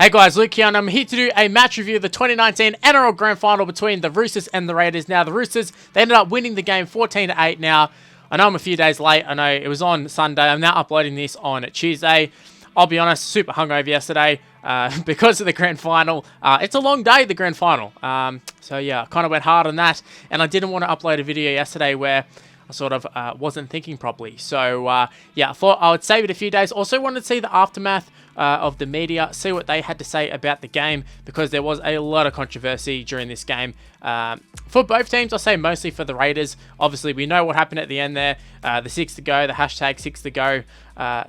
Hey guys, Luke here, and I'm here to do a match review of the 2019 NRL Grand Final between the Roosters and the Raiders. Now, the Roosters, they ended up winning the game 14-8 now. I know I'm a few days late. I know it was on Sunday. I'm now uploading this on Tuesday. I'll be honest, super hungover yesterday because of the Grand Final. It's a long day, the Grand Final. So yeah, I kind of went hard on that, and I didn't want to upload a video yesterday where I sort of wasn't thinking properly. So yeah, I thought I would save it a few days. Also wanted to see the aftermath of the media, see what they had to say about the game, because there was a lot of controversy during this game. For both teams, I'll say mostly for the Raiders. Obviously, we know what happened at the end there. The 6 to go, the hashtag 6 to go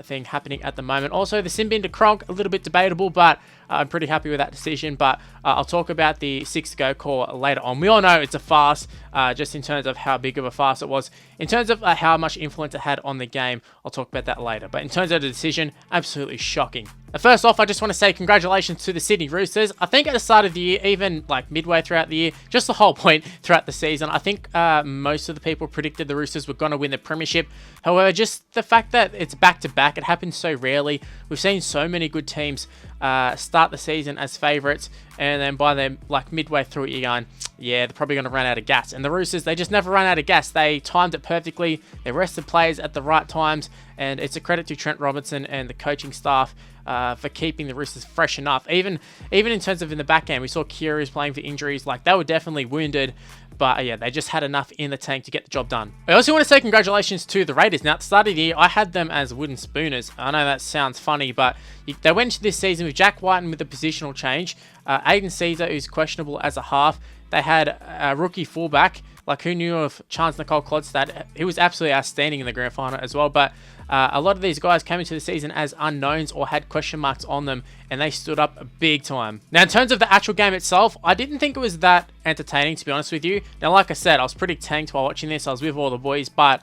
thing happening at the moment. Also, the sin bin to Cronk, a little bit debatable, but I'm pretty happy with that decision. But I'll talk about the 6 to go call later on. We all know it's a farce, just in terms of how big of a farce it was. In terms of how much influence it had on the game, I'll talk about that later. But in terms of the decision, absolutely shocking. First off, I just want to say congratulations to the Sydney Roosters. I think at the start of the year, even like midway throughout the year, just the whole point throughout the season, I think most of the people predicted the Roosters were going to win the premiership. However, just the fact that it's back-to-back, it happens so rarely. We've seen so many good teams start the season as favourites, and then by the midway through it, you're going, yeah, they're probably going to run out of gas. And the Roosters, they just never run out of gas. They timed it perfectly. They rested players at the right times, and it's a credit to Trent Robinson and the coaching staff for keeping the Roosters fresh enough. Even in terms of in the back end, we saw Curious playing for injuries. Like, they were definitely wounded, but yeah, they just had enough in the tank to get the job done. I also want to say congratulations to the Raiders. Now, at the start of the year, I had them as wooden spooners. I know that sounds funny, but they went into this season with Jack Whiten with a positional change. Aiden Caesar, who's questionable as a half. They had a rookie fullback. Like, who knew of Chance Nicole Clodstad? He was absolutely outstanding in the Grand Final as well, but a lot of these guys came into the season as unknowns or had question marks on them, and they stood up big time. Now, in terms of the actual game itself, I didn't think it was that entertaining, to be honest with you. Now, like I said, I was pretty tanked while watching this. I was with all the boys, but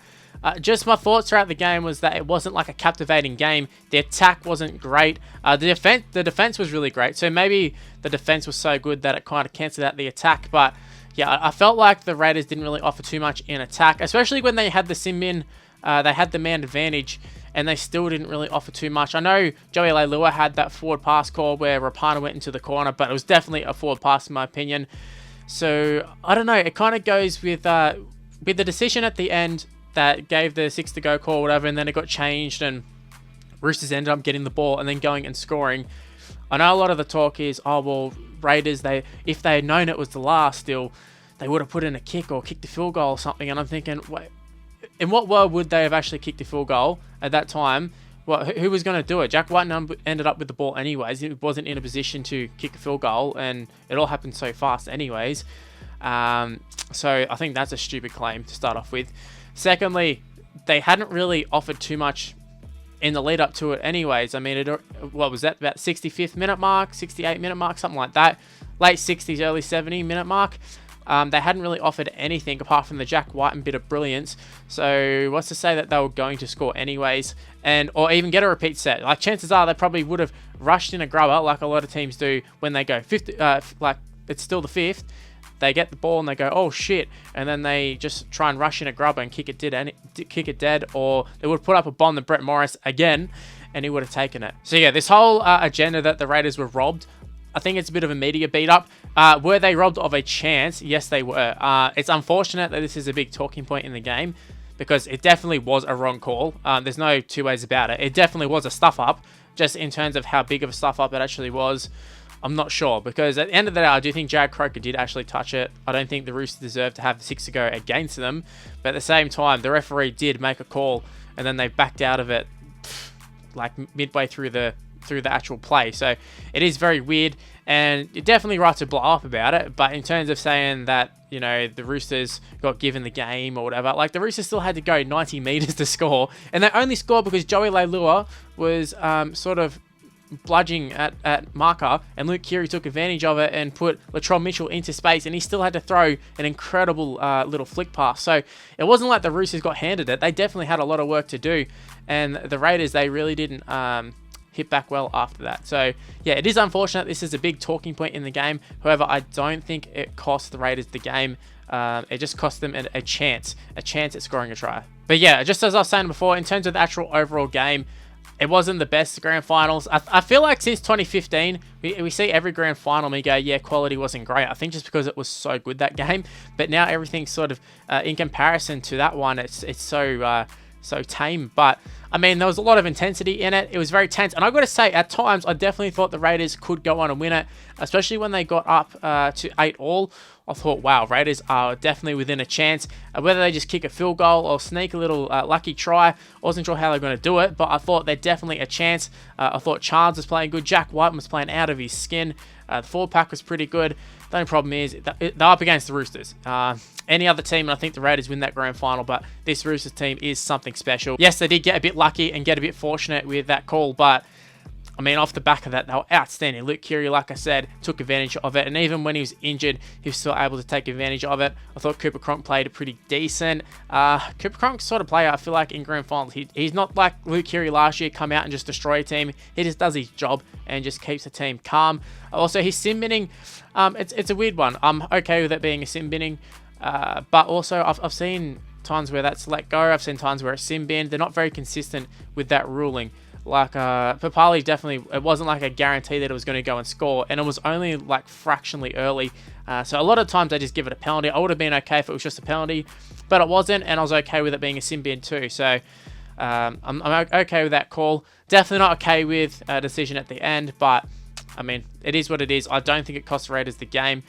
just my thoughts throughout the game was that it wasn't like a captivating game. The attack wasn't great. The defense was really great, so maybe the defense was so good that it kind of cancelled out the attack, but yeah, I felt like the Raiders didn't really offer too much in attack, especially when they had the sin bin. They had the man advantage, and they still didn't really offer too much. I know Joey Leilua had that forward pass call where Rapana went into the corner, but it was definitely a forward pass in my opinion. So, I don't know. It kind of goes with the decision at the end that gave the 6 to go call or whatever, and then it got changed, and Roosters ended up getting the ball and then going and scoring. I know a lot of the talk is, oh, well, Raiders, if they had known it was the last, still, they would have put in a kick or kicked a field goal or something. And I'm thinking, wait, in what world would they have actually kicked a field goal at that time? Well, who was going to do it? Jack Whiten ended up with the ball anyways. He wasn't in a position to kick a field goal, and it all happened so fast anyways. So I think that's a stupid claim to start off with. Secondly, they hadn't really offered too much in the lead up to it anyways. I mean, what was that, about 65th minute mark, 68 minute mark, something like that. Late 60s, early 70 minute mark. They hadn't really offered anything apart from the Jack Whiten bit of brilliance. So what's to say that they were going to score anyways, or even get a repeat set? Like, chances are they probably would have rushed in a grubber like a lot of teams do when they go 50, like it's still the 5th. They get the ball and they go, oh shit, and then they just try and rush in a grubber and kick it dead, or they would put up a bomb to Brett Morris again, and he would have taken it. So yeah, this whole agenda that the Raiders were robbed, I think it's a bit of a media beat up. Were they robbed of a chance? Yes, they were. It's unfortunate that this is a big talking point in the game, because it definitely was a wrong call. There's no two ways about it. It definitely was a stuff up. Just in terms of how big of a stuff up it actually was, I'm not sure, because at the end of the day, I do think Jared Croker did actually touch it. I don't think the Roosters deserved to have the 6 to go against them, but at the same time, the referee did make a call, and then they backed out of it like midway through the actual play. So it is very weird, and you're definitely right to blow up about it. But in terms of saying that, you know, the Roosters got given the game or whatever, like, the Roosters still had to go 90 meters to score, and they only scored because Joey Leilua was sort of bludging at marker, and Luke Keary took advantage of it and put Latrell Mitchell into space, and he still had to throw an incredible little flick pass. So it wasn't like the Roosters got handed it. They definitely had a lot of work to do, and the Raiders, they really didn't hit back well after that. So yeah, it is unfortunate. This is a big talking point in the game. However, I don't think it cost the Raiders the game. It just cost them a chance at scoring a try. But yeah, just as I was saying before, in terms of the actual overall game, it wasn't the best grand finals. I feel like since 2015, we see every grand final and we go, yeah, quality wasn't great. I think just because it was so good that game. But now everything's sort of, in comparison to that one, it's so tame. But I mean, there was a lot of intensity in it. It was very tense. And I got to say, at times, I definitely thought the Raiders could go on and win it, especially when they got up to 8-all. I thought, wow, Raiders are definitely within a chance. Whether they just kick a field goal or sneak a little lucky try, I wasn't sure how they're going to do it, but I thought they're definitely a chance. I thought Chance was playing good. Jack White was playing out of his skin. The forward pack was pretty good. The only problem is they're up against the Roosters. Any other team, and I think the Raiders win that grand final, but this Roosters team is something special. Yes, they did get a bit lucky and get a bit fortunate with that call, but I mean, off the back of that, they were outstanding. Luke Keary, like I said, took advantage of it. And even when he was injured, he was still able to take advantage of it. I thought Cooper Cronk played pretty decent. Cooper Cronk's sort of player, I feel like, in grand finals. He's not like Luke Keary last year, come out and just destroy a team. He just does his job and just keeps the team calm. Also, his sim binning, it's a weird one. I'm okay with it being a sim binning. But also, I've seen times where that's let go. I've seen times where it's sim binned. They're not very consistent with that ruling. Like, Papali definitely, it wasn't like a guarantee that it was going to go and score, and it was only like fractionally early. So a lot of times they just give it a penalty. I would have been okay if it was just a penalty, but it wasn't, and I was okay with it being a sin bin too. So I'm okay with that call. Definitely not okay with a decision at the end, but I mean, it is what it is. I don't think it cost Raiders the game.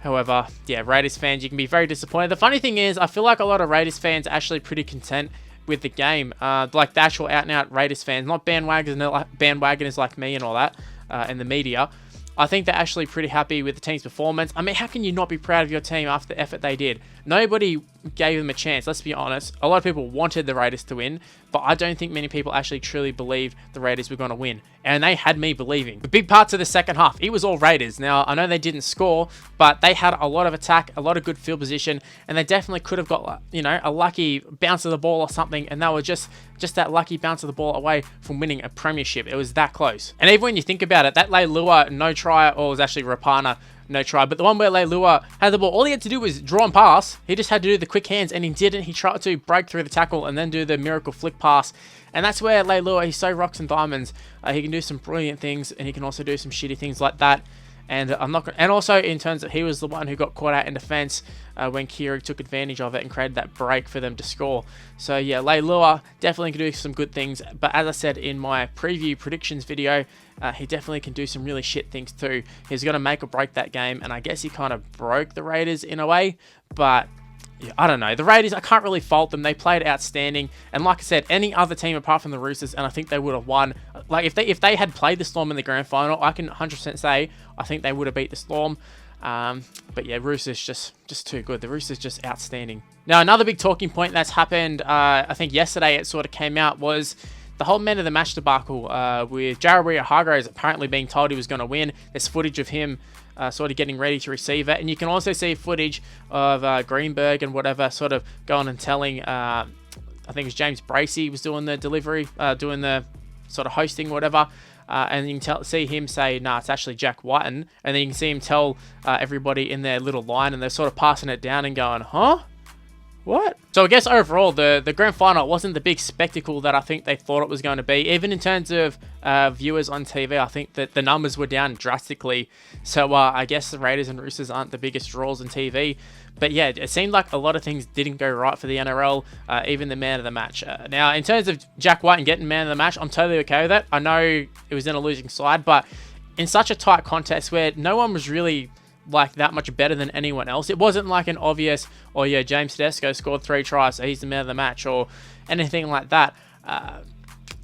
However, yeah, Raiders fans, you can be very disappointed. The funny thing is, I feel like a lot of Raiders fans are actually pretty content with the game, like the actual out-and-out Raiders fans, not bandwagoners like me and all that, and the media. I think they're actually pretty happy with the team's performance. I mean, how can you not be proud of your team after the effort they did? Nobody gave them a chance, let's be honest. A lot of people wanted the Raiders to win, but I don't think many people actually truly believed the Raiders were going to win. And they had me believing. The big parts of the second half, it was all Raiders. Now, I know they didn't score, but they had a lot of attack, a lot of good field position, and they definitely could have got, you know, a lucky bounce of the ball or something, and they were just that lucky bounce of the ball away from winning a premiership. It was that close. And even when you think about it, that Leilua no try, or was actually Rapana no try, but the one where Leilua had the ball, all he had to do was draw and pass. He just had to do the quick hands, and he didn't. He tried to break through the tackle and then do the miracle flick pass. And that's where Leilua, he's so rocks and diamonds. He can do some brilliant things, and he can also do some shitty things like that. And and also in terms of, he was the one who got caught out in defense when Keary took advantage of it and created that break for them to score. So yeah, Leilua definitely can do some good things. But as I said in my preview predictions video, he definitely can do some really shit things too. He's going to make or break that game, and I guess he kind of broke the Raiders in a way. But yeah, I don't know. The Raiders, I can't really fault them. They played outstanding. And like I said, any other team apart from the Roosters, and I think they would have won. Like, if they had played the Storm in the grand final, I can 100% say I think they would have beat the Storm. But yeah, Roosters just too good. The Roosters just outstanding. Now, another big talking point that's happened, I think yesterday it sort of came out, was the whole man of the match debacle with Jared Hargreaves apparently being told he was going to win. There's footage of him sort of getting ready to receive it. And you can also see footage of Greenberg and whatever sort of going and telling, I think it was James Bracey was doing the delivery, doing the sort of hosting, whatever. And you can see him say, nah, it's actually Jack Whiten. And then you can see him tell everybody in their little line, and they're sort of passing it down and going, huh? What? So I guess overall, the grand final wasn't the big spectacle that I think they thought it was going to be. Even in terms of viewers on TV, I think that the numbers were down drastically. So I guess the Raiders and Roosters aren't the biggest draws on TV. But yeah, it seemed like a lot of things didn't go right for the NRL, even the man of the match. Now, in terms of Jack White and getting man of the match, I'm totally okay with that. I know it was in a losing side, but in such a tight contest where no one was really like that much better than anyone else. It wasn't like an obvious, oh yeah, James Tedesco scored 3 tries, so he's the man of the match, or anything like that.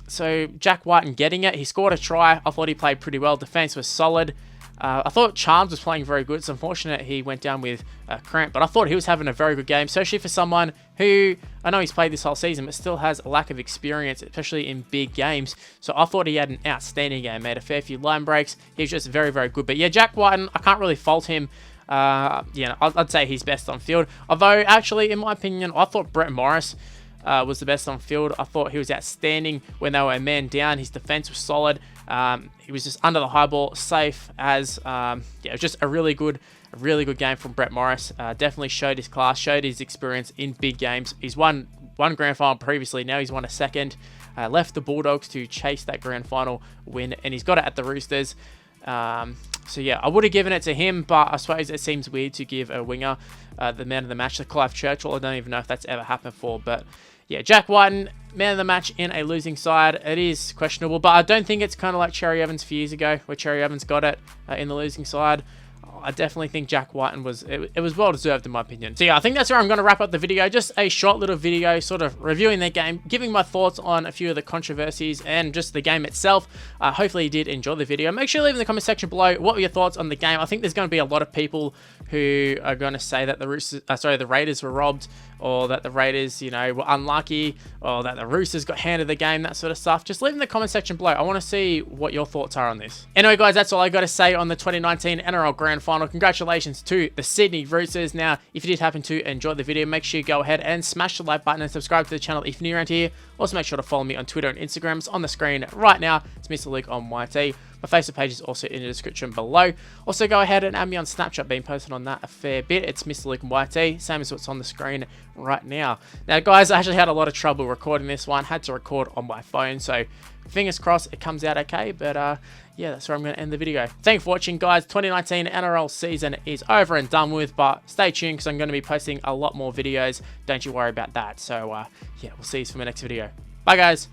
So Jack Whiten getting it, he scored a try. I thought he played pretty well. Defense was solid. I thought Charms was playing very good. It's unfortunate he went down with cramp, but I thought he was having a very good game, especially for someone who, I know he's played this whole season, but still has a lack of experience, especially in big games. So I thought he had an outstanding game, made a fair few line breaks. He was just very, very good. But yeah, Jack Whiten, I can't really fault him. I'd say he's best on field. Although, actually, in my opinion, I thought Brett Morris was the best on field. I thought he was outstanding when they were a man down. His defense was solid. He was just under the high ball, safe as, it was just a really good game from Brett Morris. Definitely showed his class, showed his experience in big games. He's won won grand final previously. Now he's won a second. Left the Bulldogs to chase that grand final win, and he's got it at the Roosters. So yeah, I would have given it to him, but I suppose it seems weird to give a winger the man of the match to Clive Churchill. I don't even know if that's ever happened before, but yeah, Jack Whiten, man of the match in a losing side. It is questionable, but I don't think it's kind of like Cherry Evans a few years ago, where Cherry Evans got it in the losing side. I definitely think Jack Whiten was well deserved in my opinion. So yeah, I think that's where I'm going to wrap up the video. Just a short little video sort of reviewing the game, giving my thoughts on a few of the controversies and just the game itself. Hopefully you did enjoy the video. Make sure you leave in the comment section below what were your thoughts on the game. I think there's going to be a lot of people who are going to say that the Raiders were robbed, or that the Raiders, you know, were unlucky, or that the Roosters got handed the game, that sort of stuff. Just leave in the comment section below. I want to see what your thoughts are on this. Anyway, guys, that's all I got to say on the 2019 NRL Grand Final. Congratulations to the Sydney Roosters. Now, if you did happen to enjoy the video, make sure you go ahead and smash the like button and subscribe to the channel if you're new around here. Also, make sure to follow me on Twitter and Instagram. It's on the screen right now. It's Mr. Luke on YT. My Facebook page is also in the description below. Also, go ahead and add me on Snapchat. Been posting on that a fair bit. It's Mr. Luke on YT, same as what's on the screen right now. Now, guys, I actually had a lot of trouble recording this one. Had to record on my phone, so fingers crossed it comes out okay. But yeah, that's where I'm going to end the video. Thanks for watching, guys. 2019 NRL season is over and done with, but stay tuned because I'm going to be posting a lot more videos. Don't you worry about that. So yeah, we'll see you for my next video. Bye, guys.